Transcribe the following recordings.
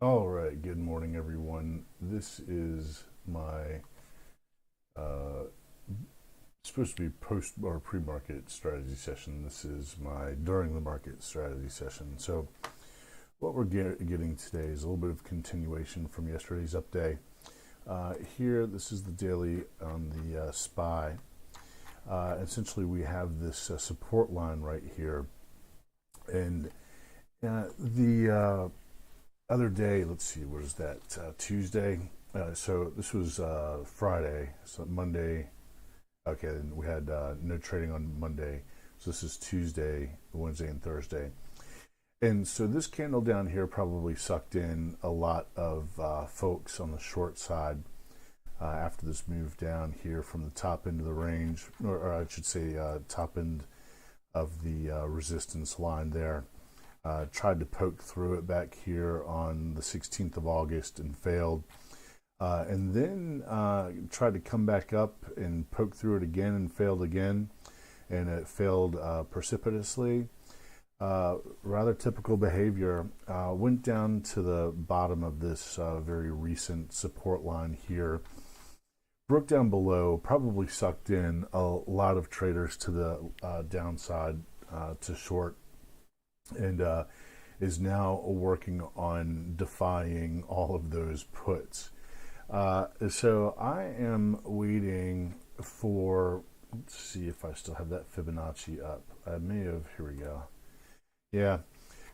All right, good morning, everyone. This is my uh, supposed to be post or pre-market strategy session. This is my during the market strategy session. So, what we're getting today is a little bit of continuation from yesterday's update. Here, this is the daily on the SPY. Essentially, we have this support line right here, and the other day, let's see, what is that? Tuesday. So this was Friday. So Monday. Okay, and we had no trading on Monday. So this is Tuesday, Wednesday, and Thursday. And so this candle down here probably sucked in a lot of folks on the short side after this move down here from the top end of the range, or I should say top end of the resistance line there. Tried to poke through it back here on the 16th of August and failed. And then tried to come back up and poke through it again and failed again. And it failed precipitously. Rather typical behavior. Went down to the bottom of this very recent support line here. Broke down below, probably sucked in a lot of traders to the downside to short, and is now working on defying all of those puts. So I am waiting for, let's see if I still have that Fibonacci up. I may have, here we go. Yeah,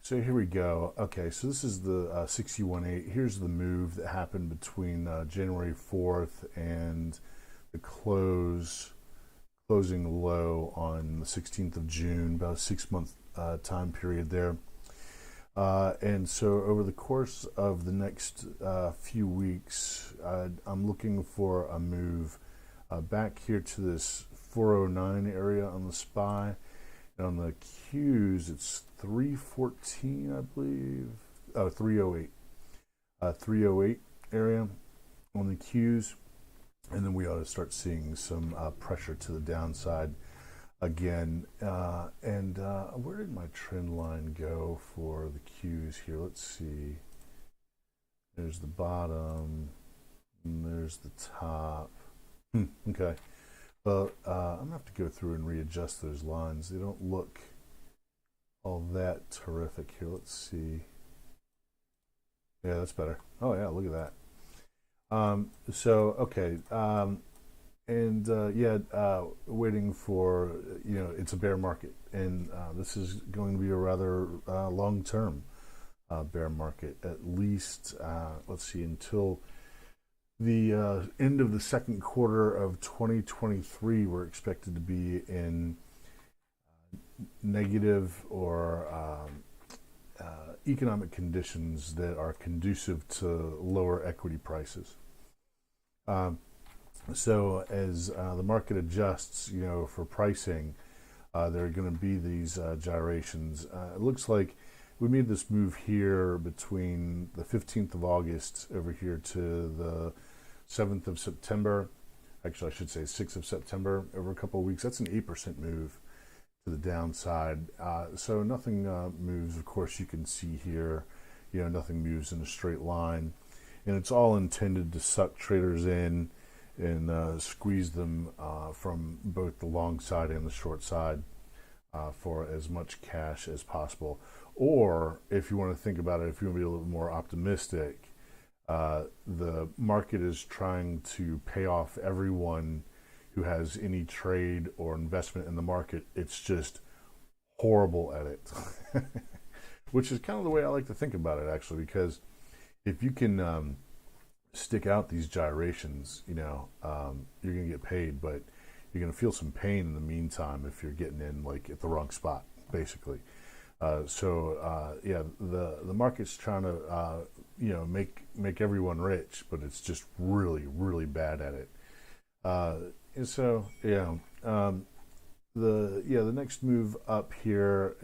so here we go. Okay, so this is the 61.8. Here's the move that happened between January 4th and the closing low on the 16th of June, about a 6-month time period there. And so over the course of the next few weeks, I'm looking for a move back here to this 409 area on the SPY. And on the Qs, it's 314, I believe. Oh, 308. 308 area on the Qs. And then we ought to start seeing some pressure to the downside again. And where did my trend line go for the Qs here? Let's see. There's the bottom, and there's the top. Okay. Well, I'm going to have to go through and readjust those lines. They don't look all that terrific here. Let's see. Yeah, that's better. Oh, yeah, look at that. Okay. Waiting for, it's a bear market, and this is going to be a rather long-term bear market, at least, let's see, until the end of the second quarter of 2023. We're expected to be in negative or economic conditions that are conducive to lower equity prices. So as the market adjusts, for pricing, there are going to be these gyrations. It looks like we made this move here between the 15th of August over here to the 7th of September. Actually, I should say 6th of September over a couple of weeks. That's an 8% move to the downside. So nothing moves. Of course, you can see here, nothing moves in a straight line. And it's all intended to suck traders in and squeeze them from both the long side and the short side for as much cash as possible. Or if you want to think about it, if you want to be a little more optimistic, the market is trying to pay off everyone who has any trade or investment in the market. It's just horrible at it, which is kind of the way I like to think about it, actually, because if you can stick out these gyrations, you're going to get paid, but you're going to feel some pain in the meantime if you're getting in like at the wrong spot, basically. The market's trying to make everyone rich, but it's just really, really bad at it. The next move up here,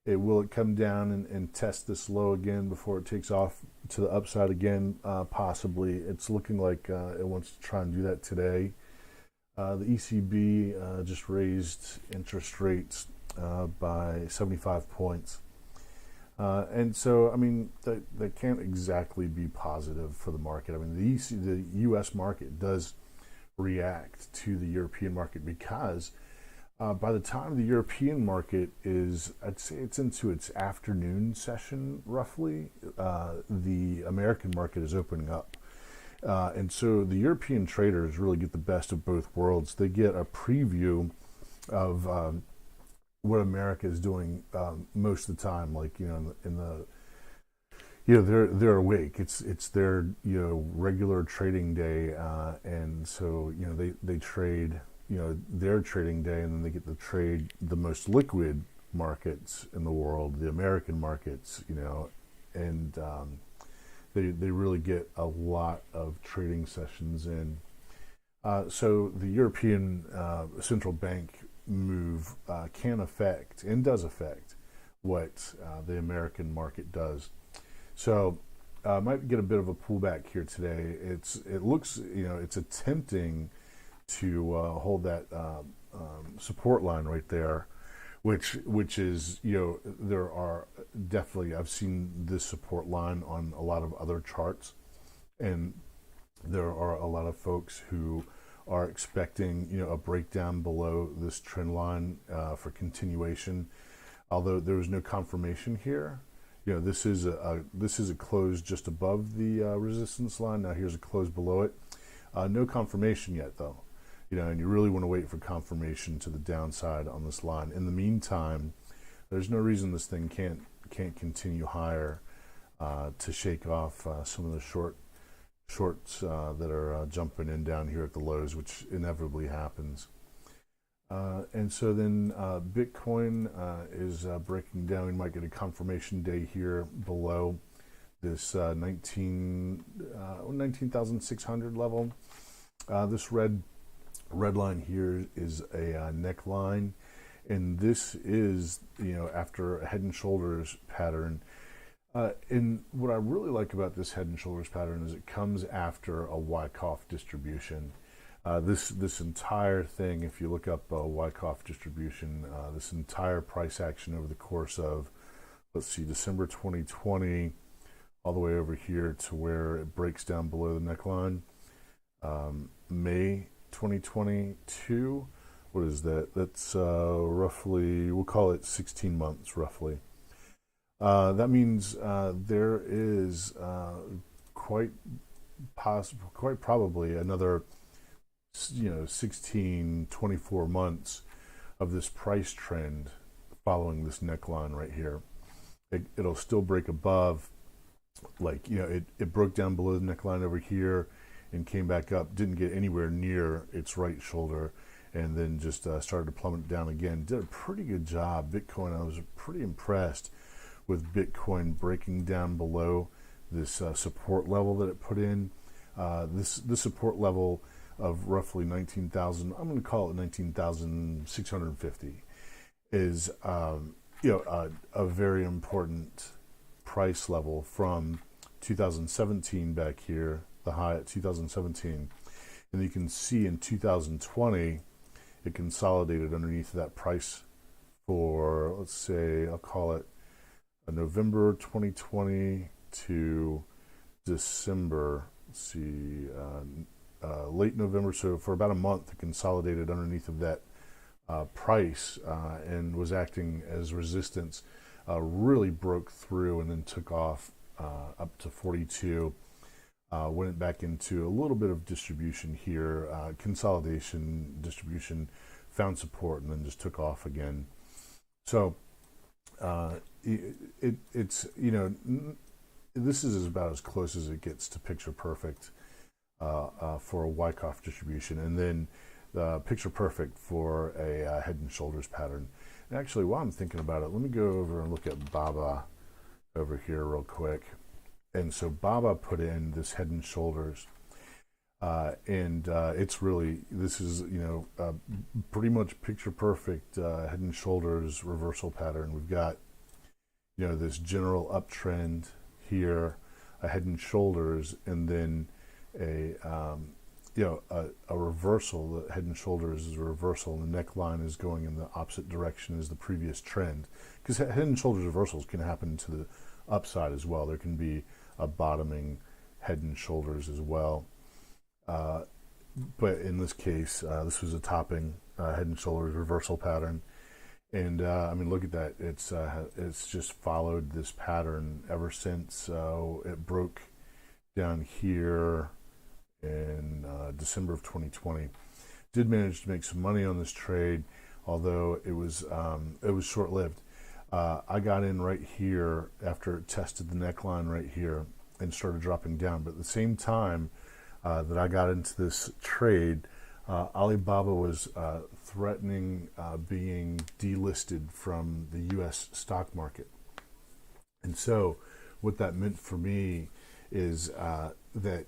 will it come down and test this low again before it takes off to the upside again? Possibly. It's looking like it wants to try and do that today. The ECB just raised interest rates by 75 points. And so, I mean, that can't exactly be positive for the market. I mean, the U.S. market does react to the European market because by the time the European market is, I'd say it's into its afternoon session roughly, the American market is opening up. And so the European traders really get the best of both worlds. They get a preview of what America is doing most of the time, like in the they're awake. It's their regular trading day, and so they trade their trading day, and then they get to trade the most liquid markets in the world, the American markets, and they really get a lot of trading sessions in. So the European central bank move can affect and does affect what the American market does. So might get a bit of a pullback here today. It looks it's attempting to hold that support line right there, which is there are definitely, I've seen this support line on a lot of other charts, and there are a lot of folks who are expecting a breakdown below this trend line for continuation, although there was no confirmation here. This is a close just above the resistance line. Now here's a close below it. No confirmation yet though, and you really want to wait for confirmation to the downside on this line. In the meantime, there's no reason this thing can't continue higher to shake off some of the shorts that are jumping in down here at the lows, which inevitably happens. And so then Bitcoin is breaking down. We might get a confirmation day here below this 19,600 level. This red line here is a neckline, and this is after a head and shoulders pattern. And what I really like about this head and shoulders pattern is it comes after a Wyckoff distribution. This entire thing, if you look up Wyckoff distribution, this entire price action over the course of, let's see, December 2020, all the way over here to where it breaks down below the neckline. May 2022, what is that? That's roughly, we'll call it 16 months roughly. That means there is quite probably another 16, 24 months of this price trend following this neckline right here. It'll still break above, like it broke down below the neckline over here and came back up, didn't get anywhere near its right shoulder, and then just started to plummet down again. Did a pretty good job. Bitcoin, I was pretty impressed with Bitcoin breaking down below this support level that it put in. This support level of roughly 19,000, I'm going to call it 19,650, is a very important price level from 2017 back here, the high at 2017. And you can see in 2020, it consolidated underneath that price for, let's say, I'll call it November 2020 to December, let's see, late November. So for about a month, it consolidated underneath of that price and was acting as resistance. Really broke through and then took off up to 42. Went back into a little bit of distribution here, consolidation, distribution, found support, and then just took off again. So it's this is about as close as it gets to picture perfect for a Wyckoff distribution, and then picture perfect for a head and shoulders pattern. And actually, while I'm thinking about it, let me go over and look at Baba over here real quick. And so Baba put in this head and shoulders, and it's really, this is pretty much picture perfect head and shoulders reversal pattern. We've got this general uptrend here, a head and shoulders, and then a a reversal. The head and shoulders is a reversal, and the neckline is going in the opposite direction as the previous trend. Because head and shoulders reversals can happen to the upside as well. There can be a bottoming head and shoulders as well. But in this case, this was a topping head and shoulders reversal pattern. And I mean, look at that. It's just followed this pattern ever since. So it broke down here in December of 2020. Did manage to make some money on this trade, although it was short-lived. I got in right here after it tested the neckline right here and started dropping down. But at the same time that I got into this trade, Alibaba was threatening being delisted from the U.S. stock market. And so what that meant for me is that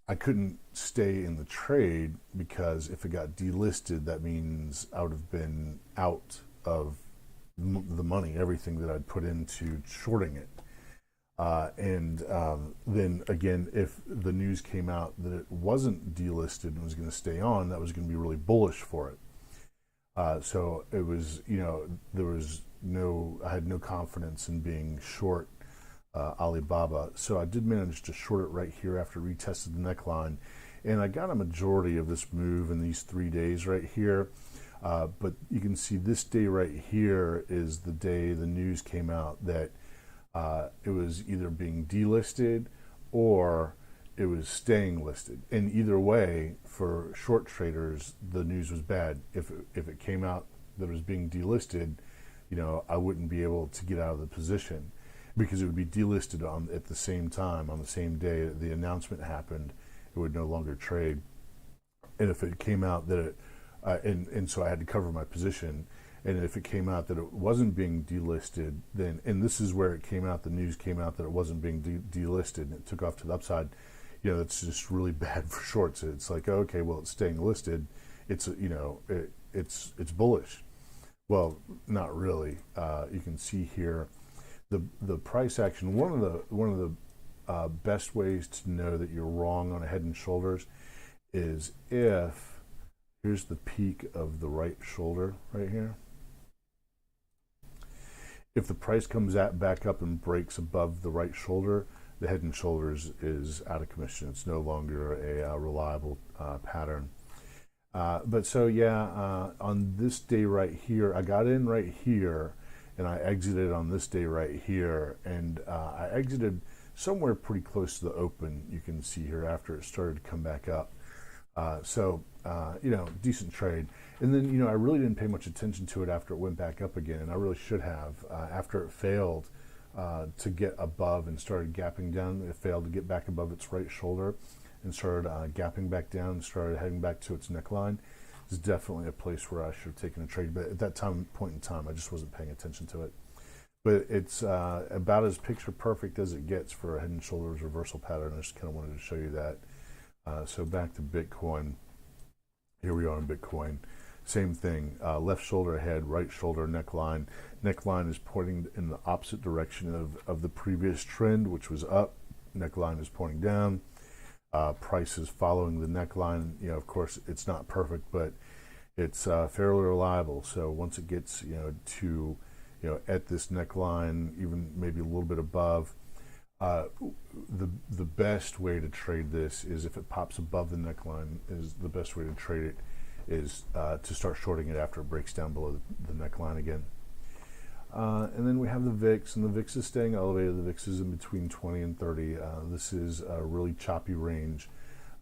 I couldn't stay in the trade, because if it got delisted, that means I would have been out of the money, everything that I'd put into shorting it. Then again, if the news came out that it wasn't delisted and was going to stay on, that was going to be really bullish for it. So it was, I had no confidence in being short Alibaba. So I did manage to short it right here after it retested the neckline. And I got a majority of this move in these 3 days right here. But you can see this day right here is the day the news came out that it was either being delisted or it was staying listed. And either way, for short traders, the news was bad. If it came out that it was being delisted, I wouldn't be able to get out of the position, because it would be delisted at the same time, on the same day that the announcement happened. It would no longer trade. And if it came out that and so I had to cover my position. And if it came out that it wasn't being delisted, then, and this is where it came out, the news came out that it wasn't being delisted, and it took off to the upside, it's just really bad for shorts. It's like, okay, well, it's staying listed. It's, it's bullish. Well, not really. You can see here the price action. One of the best ways to know that you're wrong on a head and shoulders is if, here's the peak of the right shoulder right here. If the price comes back up and breaks above the right shoulder, the head and shoulders is out of commission. It's no longer a reliable pattern. But so yeah, on this day right here, I got in right here, and I exited on this day right here, and I exited somewhere pretty close to the open. You can see here after it started to come back up. Decent trade. And then, I really didn't pay much attention to it after it went back up again, and I really should have. After it failed to get above and started gapping down, it failed to get back above its right shoulder and started gapping back down and started heading back to its neckline. It's definitely a place where I should have taken a trade, but at that point in time, I just wasn't paying attention to it. But it's about as picture perfect as it gets for a head and shoulders reversal pattern. I just kind of wanted to show you that. So back to Bitcoin. Here we are in Bitcoin. Same thing, left shoulder ahead, right shoulder neckline. Neckline is pointing in the opposite direction of the previous trend, which was up. Neckline is pointing down. Price is following the neckline. Of course, it's not perfect, but it's fairly reliable. So once it gets, to, at this neckline, even maybe a little bit above, the best way to trade this is if it pops above the neckline. Is the best way to trade it is to start shorting it after it breaks down below the neckline again. And then we have the VIX, and the VIX is staying elevated. The VIX is in between 20 and 30. This is a really choppy range.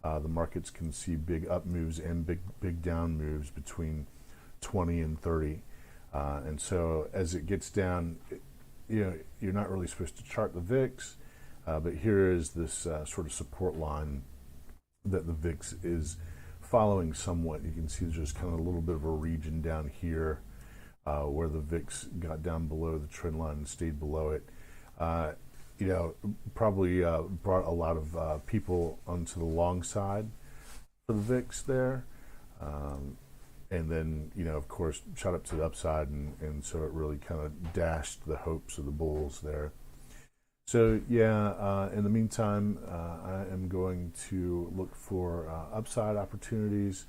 The markets can see big up moves and big down moves between 20 and 30. And so as it gets down, you're not really supposed to chart the VIX, but here is this sort of support line that the VIX is following somewhat. You can see there's kind of a little bit of a region down here where the VIX got down below the trend line and stayed below it. Probably brought a lot of people onto the long side for the VIX there. And then, of course, shot up to the upside, and so it really kind of dashed the hopes of the bulls there. So yeah, in the meantime, I am going to look for upside opportunities,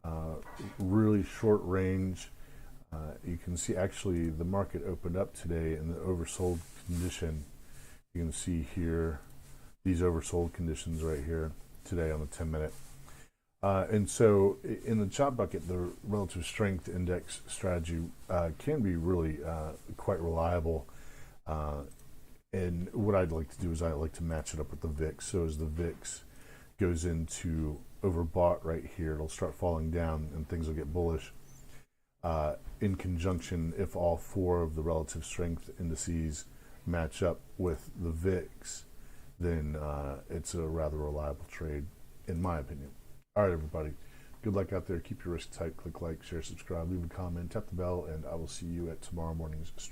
uh, really short range. You can see actually the market opened up today in the oversold condition. You can see here these oversold conditions right here today on the 10-minute. And so in the chop bucket, the relative strength index strategy can be really quite reliable. Uh, and what I'd like to do is I like to match it up with the VIX. So as the VIX goes into overbought right here, it'll start falling down and things will get bullish. In conjunction, if all four of the relative strength indices match up with the VIX, then it's a rather reliable trade, in my opinion. All right, everybody. Good luck out there. Keep your risk tight. Click like, share, subscribe, leave a comment, tap the bell, and I will see you at tomorrow morning's strategy.